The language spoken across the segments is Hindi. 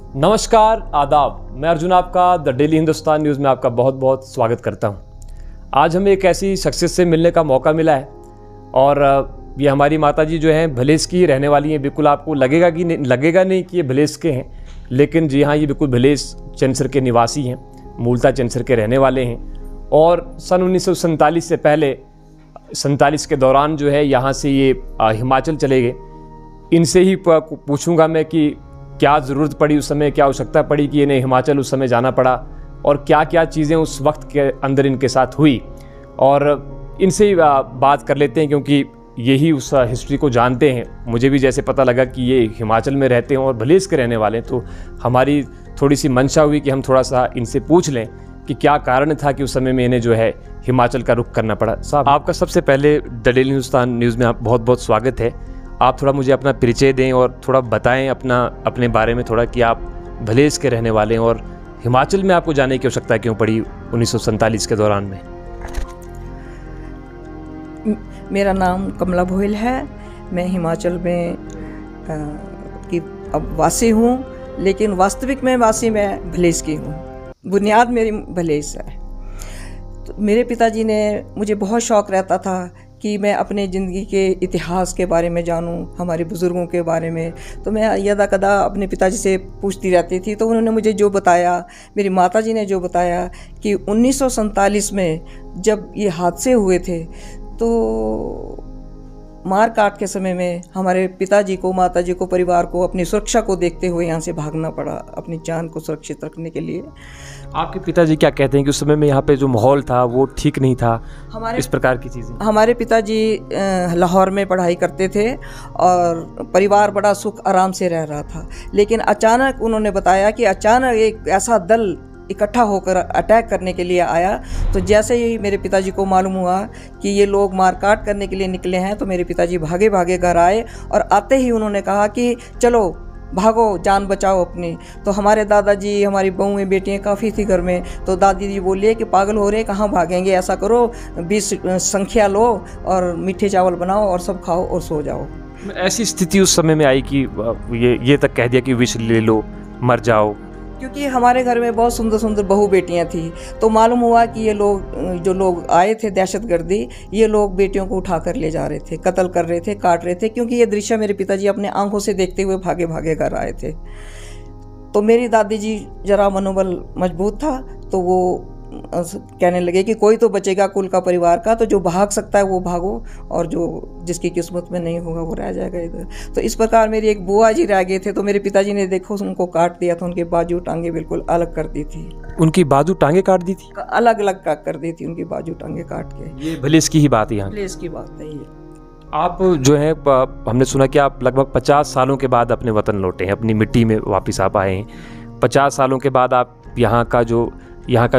नमस्कार, आदाब। मैं अर्जुन आपका द डेली हिंदुस्तान न्यूज़ में आपका बहुत बहुत स्वागत करता हूं। आज हमें एक ऐसी शख्सियत से मिलने का मौका मिला है और ये हमारी माताजी जो हैं भलेस की रहने वाली हैं। बिल्कुल आपको लगेगा नहीं कि ये भलेस के हैं, लेकिन जी हाँ, ये बिल्कुल भलेस चंसर के निवासी हैं, मूलतः चंसर के रहने वाले हैं। और सन 1947 से पहले 47 के दौरान जो है यहाँ से ये हिमाचल चले गए। इनसे ही पूछूंगा मैं कि क्या ज़रूरत पड़ी उस समय, क्या आवश्यकता पड़ी कि इन्हें हिमाचल उस समय जाना पड़ा और क्या क्या चीज़ें उस वक्त के अंदर इनके साथ हुई, और इनसे ही बात कर लेते हैं क्योंकि यही उस हिस्ट्री को जानते हैं। मुझे भी जैसे पता लगा कि ये हिमाचल में रहते हैं और भलेस के रहने वाले हैं, तो हमारी थोड़ी सी मंशा हुई कि हम थोड़ा सा इनसे पूछ लें कि क्या कारण था कि उस समय में इन्हें जो है हिमाचल का रुख करना पड़ा। साहब, आपका सबसे पहले द डेली हिंदुस्तान न्यूज़ में आप बहुत बहुत स्वागत है। आप थोड़ा मुझे अपना परिचय दें और थोड़ा बताएं अपने बारे में थोड़ा कि आप भलेस के रहने वाले हैं और हिमाचल में आपको जाने की आवश्यकता क्यों पड़ी 1947 के दौरान में। मेरा नाम कमला भोइल है। मैं हिमाचल में की अब वासी हूँ, लेकिन वास्तविक में वासी मैं भलेस की हूँ। बुनियाद मेरी भलेस है। तो मेरे पिताजी ने, मुझे बहुत शौक़ रहता था कि मैं अपने ज़िंदगी के इतिहास के बारे में जानूं, हमारे बुज़ुर्गों के बारे में। तो मैं यदा कदा अपने पिताजी से पूछती रहती थी। तो उन्होंने मुझे जो बताया, मेरी माताजी ने जो बताया कि 1947 में जब ये हादसे हुए थे तो मार काट के समय में हमारे पिताजी को, माताजी को, परिवार को, अपनी सुरक्षा को देखते हुए यहाँ से भागना पड़ा, अपनी जान को सुरक्षित रखने के लिए। आपके पिताजी क्या कहते हैं कि उस समय में यहाँ पे जो माहौल था वो ठीक नहीं था, इस प्रकार की चीज़ें? हमारे पिताजी लाहौर में पढ़ाई करते थे और परिवार बड़ा सुख आराम से रह रहा था, लेकिन अचानक उन्होंने बताया कि अचानक एक ऐसा दल इकट्ठा होकर अटैक करने के लिए आया। तो जैसे ही मेरे पिताजी को मालूम हुआ कि ये लोग मारकाट करने के लिए निकले हैं, तो मेरे पिताजी भागे भागे घर आए और आते ही उन्होंने कहा कि चलो भागो, जान बचाओ अपनी। तो हमारे दादाजी, हमारी बहुएं, बेटियां काफ़ी थी घर में। तो दादी जी बोलिए कि पागल हो रहे, कहाँ भागेंगे, ऐसा करो 20 संख्या लो और मीठे चावल बनाओ और सब खाओ और सो जाओ। ऐसी स्थिति उस समय में आई कि ये तक कह दिया कि विष ले लो, मर जाओ? क्योंकि हमारे घर में बहुत सुंदर सुंदर बहू बेटियां थी। तो मालूम हुआ कि ये लोग, जो लोग आए थे दहशतगर्दी, ये लोग बेटियों को उठा कर ले जा रहे थे, कत्ल कर रहे थे, काट रहे थे। क्योंकि ये दृश्य मेरे पिताजी अपने आंखों से देखते हुए भागे भागे घर आए थे। तो मेरी दादी जी जरा मनोबल मजबूत था, तो वो कहने लगे कि कोई तो बचेगा कुल का, परिवार का, तो जो भाग सकता है वो भागो और जो जिसकी किस्मत में नहीं होगा वो रह जाएगा इधर। तो इस प्रकार मेरी एक बुआ जी रह गए थे। तो मेरे पिताजी ने देखो उनको काट दिया था, उनके बाजू टांगे बिल्कुल अलग कर दी थी। उनकी बाजू टांगे काट दी थी? अलग अलग कर दी थी उनकी बाजू टांगे काट के। ये भलेस की ही बात है, यहाँ भलेस की बात नहीं है। आप जो है, हमने सुना कि आप लगभग 50 सालों के बाद अपने वतन लौटे हैं, अपनी मिट्टी में वापस आप आए हैं। 50 सालों के बाद आप यहाँ का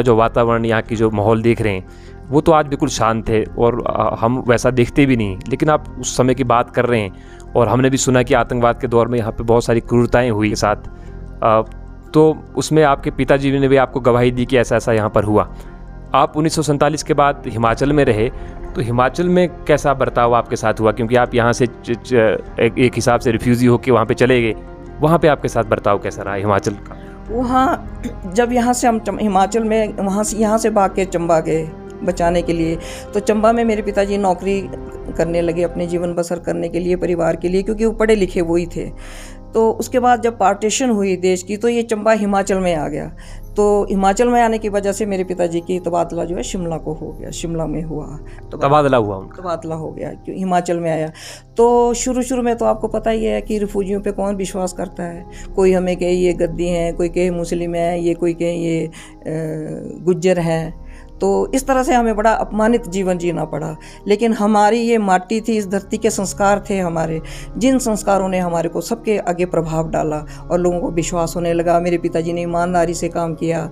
जो वातावरण, यहाँ की जो माहौल देख रहे हैं, वो तो आज बिल्कुल शांत है और हम वैसा देखते भी नहीं। लेकिन आप उस समय की बात कर रहे हैं और हमने भी सुना कि आतंकवाद के दौर में यहाँ पे बहुत सारी क्रूरताएं हुई के साथ। तो उसमें आपके पिताजी ने भी आपको गवाही दी कि ऐसा ऐसा यहाँ पर हुआ। आप 1947 के बाद हिमाचल में रहे, तो हिमाचल में कैसा बर्ताव आपके साथ हुआ? क्योंकि आप यहाँ से एक हिसाब से रिफ्यूज़ी होकर वहाँ पर चले गए, वहाँ पर आपके साथ बर्ताव कैसा रहा हिमाचल का? वहाँ जब यहाँ से हम हिमाचल में यहाँ से भाग के चंबा गए बचाने के लिए, तो चंबा में मेरे पिताजी नौकरी करने लगे अपने जीवन बसर करने के लिए, परिवार के लिए, क्योंकि वो पढ़े लिखे वही थे। तो उसके बाद जब पार्टीशन हुई देश की, तो ये चंबा हिमाचल में आ गया। तो हिमाचल में आने की वजह से मेरे पिताजी की तबादला जो है शिमला को हो गया, शिमला में हुआ। तबादला हुआ उनका? तबादला हो गया, क्यों हिमाचल में आया। तो शुरू में तो आपको पता ही है कि रिफ्यूजियों पे कौन विश्वास करता है। कोई हमें कहे ये गद्दी हैं, कोई कहे मुस्लिम है, ये कोई कहे ये गुज्जर हैं। तो इस तरह से हमें बड़ा अपमानित जीवन जीना पड़ा। लेकिन हमारी ये माटी थी, इस धरती के संस्कार थे हमारे, जिन संस्कारों ने हमारे को सबके आगे प्रभाव डाला और लोगों को विश्वास होने लगा। मेरे पिताजी ने ईमानदारी से काम किया,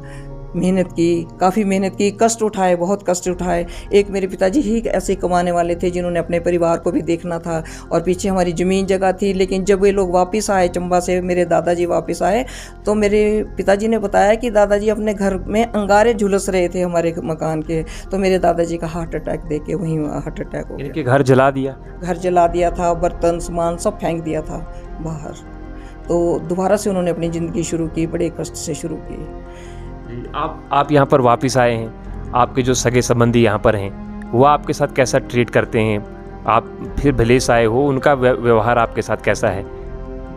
मेहनत की, काफ़ी मेहनत की, कष्ट उठाए, बहुत कष्ट उठाए। एक मेरे पिताजी ही ऐसे कमाने वाले थे जिन्होंने अपने परिवार को भी देखना था और पीछे हमारी ज़मीन जगह थी। लेकिन जब वे लोग वापस आए चंबा से, मेरे दादाजी वापस आए, तो मेरे पिताजी ने बताया कि दादाजी अपने घर में अंगारे झुलस रहे थे हमारे मकान के। तो मेरे दादाजी का हार्ट अटैक दे के वहीं हार्ट अटैक हो गया। घर जला दिया? घर जला दिया था, बर्तन सामान सब फेंक दिया था बाहर। तो दोबारा से उन्होंने अपनी ज़िंदगी शुरू की, बड़े कष्ट से शुरू की। आप यहाँ पर वापस आए हैं, आपके जो सगे संबंधी यहाँ पर हैं वो आपके साथ कैसा ट्रीट करते हैं? आप फिर भलेस आए हो, उनका व्यवहार आपके साथ कैसा है?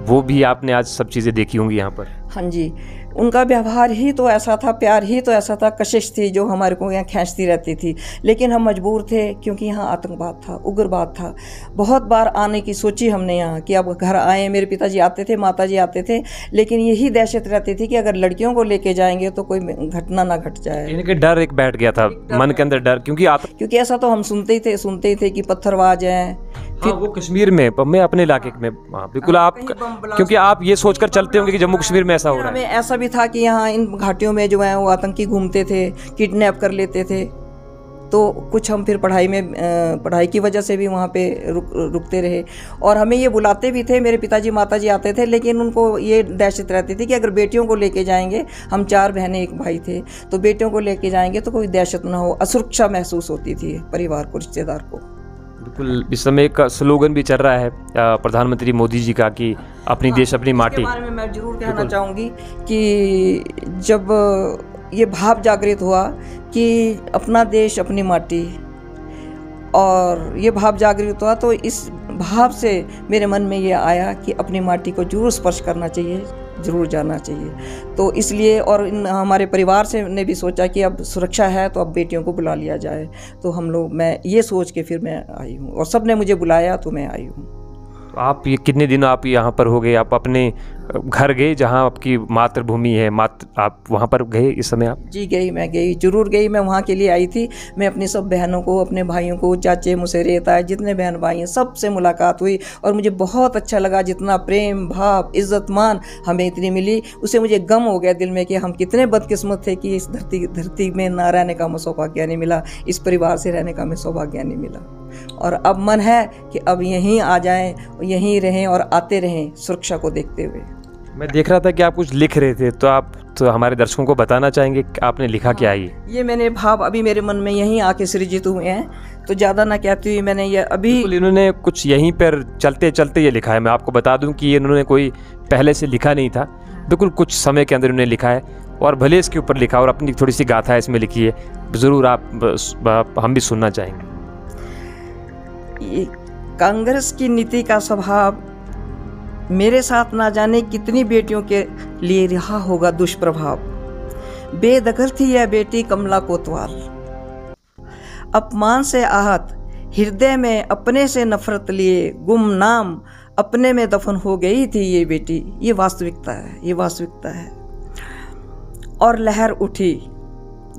वो भी आपने आज सब चीज़ें देखी होंगी यहाँ पर। हाँ जी, उनका व्यवहार ही तो ऐसा था, प्यार ही तो ऐसा था, कशिश थी जो हमारे को यहाँ खींचती रहती थी। लेकिन हम मजबूर थे क्योंकि यहाँ आतंकवाद था, उग्रवाद था। बहुत बार आने की सोची हमने यहाँ कि अब घर आए। मेरे पिताजी आते थे, माताजी आते थे, लेकिन यही दहशत रहती थी कि अगर लड़कियों को लेके जाएंगे तो कोई घटना ना घट जाए। इनके डर एक बैठ गया था मन के अंदर, डर, क्योंकि ऐसा तो हम सुनते ही थे कि पत्थरबाज हैं। हाँ, वो कश्मीर में, मैं अपने इलाके में, बिल्कुल आप, क्योंकि आप ये सोचकर चलते होंगे कि जम्मू कश्मीर में ऐसा हो रहा है। हमें ऐसा भी था कि यहाँ इन घाटियों में जो है वो आतंकी घूमते थे, किडनैप कर लेते थे। तो कुछ हम फिर पढ़ाई की वजह से भी वहाँ पे रुकते रहे। और हमें ये बुलाते भी थे, मेरे पिताजी माताजी आते थे, लेकिन उनको ये दहशत रहती थी कि अगर बेटियों को लेके जाएंगे, हम 4 बहनें 1 भाई थे, तो बेटियों को लेके जाएंगे तो कोई दहशत ना हो, असुरक्षा महसूस होती थी परिवार को, रिश्तेदार को। बिल्कुल, इस समय एक स्लोगन भी चल रहा है प्रधानमंत्री मोदी जी का कि अपनी देश अपनी माटी। इसके बारे में मैं जरूर कहना चाहूँगी कि जब ये भाव जागृत हुआ कि अपना देश अपनी माटी, और ये भाव जागृत हुआ तो इस भाव से मेरे मन में ये आया कि अपनी माटी को जरूर स्पर्श करना चाहिए, ज़रूर जाना चाहिए। तो इसलिए, और हमारे परिवार से ने भी सोचा कि अब सुरक्षा है तो अब बेटियों को बुला लिया जाए। तो मैं ये सोच के फिर मैं आई हूँ, और सब ने मुझे बुलाया तो मैं आई हूँ। तो आप ये कितने दिन आप यहाँ पर हो गए? आप अपने घर गए जहाँ आपकी मातृभूमि है, आप वहाँ पर गए इस समय? आप जी मैं गई, जरूर गई। मैं वहाँ के लिए आई थी। मैं अपनी सब बहनों को, अपने भाइयों को, चाचे मुसेरे ताए, जितने बहन भाई हैं, सबसे मुलाकात हुई और मुझे बहुत अच्छा लगा। जितना प्रेम भाव, इज्जत मान हमें इतनी मिली, उससे मुझे गम हो गया दिल में कि हम कितने बदकिस्मत थे कि इस धरती में ना रहने का हमें सौभाग्य नहीं मिला, इस परिवार से रहने का हमें सौभाग्य नहीं मिला। और अब मन है कि अब यहीं आ जाएं, यहीं रहें और आते रहें सुरक्षा को देखते हुए। मैं देख रहा था कि आप कुछ लिख रहे थे, तो आप हमारे दर्शकों को बताना चाहेंगे कि आपने लिखा क्या है? ये मैंने भाव अभी मेरे मन में यहीं आके सृजित हुए हैं, तो ज़्यादा ना कहती हुई मैंने ये अभी। इन्होंने कुछ यहीं पर चलते चलते ये लिखा है। मैं आपको बता दूं कि इन्होंने कोई पहले से लिखा नहीं था, बिल्कुल कुछ समय के अंदर इन्होंने लिखा है और भले इसके ऊपर लिखा और अपनी थोड़ी सी गाथा इसमें लिखी है। ज़रूर हम भी सुनना चाहेंगे। कांग्रेस की नीति का स्वभाव मेरे साथ ना जाने कितनी बेटियों के लिए रहा होगा दुष्प्रभाव। बेदखल थी यह बेटी कमला कोतवाल, अपमान से आहत हृदय में अपने से नफरत लिए गुमनाम अपने में दफन हो गई थी ये बेटी। ये वास्तविकता है, ये वास्तविकता है। और लहर उठी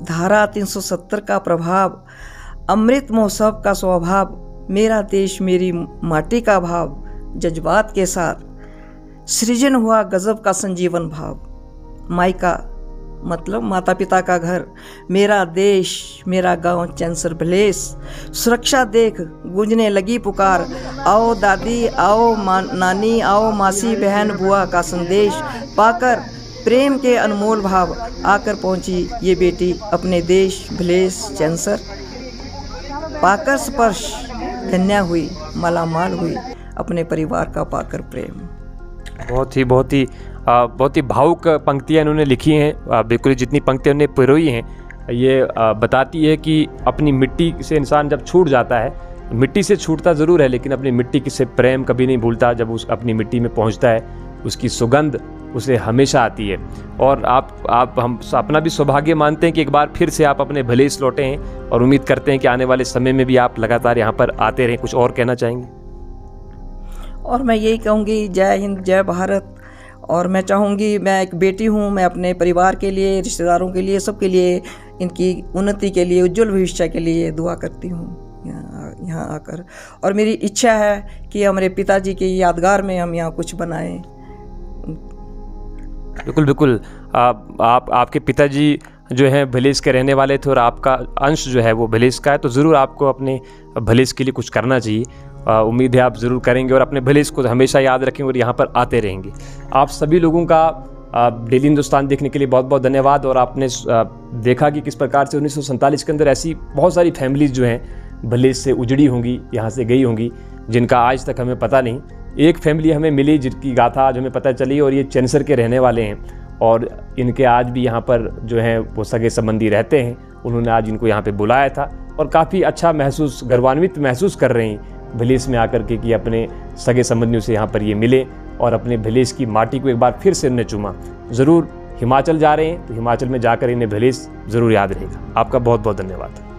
धारा 370 का प्रभाव, अमृत महोत्सव का स्वभाव, मेरा देश मेरी माटी का भाव, जज्बात के साथ सृजन हुआ गजब का संजीवन भाव। मायका मतलब माता पिता का घर, मेरा देश मेरा गांव चैंसर भलेस, सुरक्षा देख गूंजने लगी पुकार, आओ दादी आओ नानी आओ मासी बहन बुआ का संदेश पाकर प्रेम के अनमोल भाव, आकर पहुंची ये बेटी अपने देश भलेस चैंसर, पाकर स्पर्श धन्य हुई मालामाल हुई अपने परिवार का पाकर प्रेम। बहुत ही भावुक पंक्तियाँ इन्होंने लिखी हैं। बिल्कुल जितनी पंक्तियाँ उन्होंने पिरोई हैं ये बताती है कि अपनी मिट्टी से इंसान जब छूट जाता है, मिट्टी से छूटता ज़रूर है लेकिन अपनी मिट्टी से प्रेम कभी नहीं भूलता। जब उस अपनी मिट्टी में पहुंचता है उसकी सुगंध उसे हमेशा आती है। और हम अपना भी सौभाग्य मानते हैं कि एक बार फिर से आप अपने भलेस लौटे हैं और उम्मीद करते हैं कि आने वाले समय में भी आप लगातार यहाँ पर आते रहें। कुछ और कहना चाहेंगे? और मैं यही कहूँगी, जय हिंद जय भारत। और मैं चाहूँगी, मैं एक बेटी हूँ, मैं अपने परिवार के लिए, रिश्तेदारों के लिए, सबके लिए, इनकी उन्नति के लिए, उज्जवल भविष्य के लिए दुआ करती हूँ यहाँ आकर। और मेरी इच्छा है कि हमारे पिताजी के यादगार में हम यहाँ कुछ बनाएं। बिल्कुल आपके पिताजी जो हैं भलेस के रहने वाले थे और आपका अंश जो है वो भलेस का है, तो ज़रूर आपको अपने भलेस के लिए कुछ करना चाहिए। उम्मीद है आप ज़रूर करेंगे और अपने भलेस को हमेशा याद रखेंगे और यहाँ पर आते रहेंगे। आप सभी लोगों का डेली हिंदुस्तान देखने के लिए बहुत बहुत धन्यवाद। और आपने देखा कि किस प्रकार से 1947 के अंदर ऐसी बहुत सारी फैमिलीज़ जो हैं भलेस से उजड़ी होंगी, यहाँ से गई होंगी, जिनका आज तक हमें पता नहीं। एक फैमिली हमें मिली जिनकी गाथा आज हमें पता चली, और ये चैनसर के रहने वाले हैं और इनके आज भी यहाँ पर जो है वो सगे संबंधी रहते हैं। उन्होंने आज इनको यहाँ पे बुलाया था और काफ़ी अच्छा महसूस, गर्वान्वित महसूस कर रहे हैं भलेस में आकर के कि अपने सगे संबंधियों से यहाँ पर ये मिले और अपने भलेस की माटी को एक बार फिर से उन्हें चूमा। ज़रूर हिमाचल जा रहे हैं तो हिमाचल में जाकर इन्हें भलेस ज़रूर याद रहेगा। आपका बहुत बहुत धन्यवाद।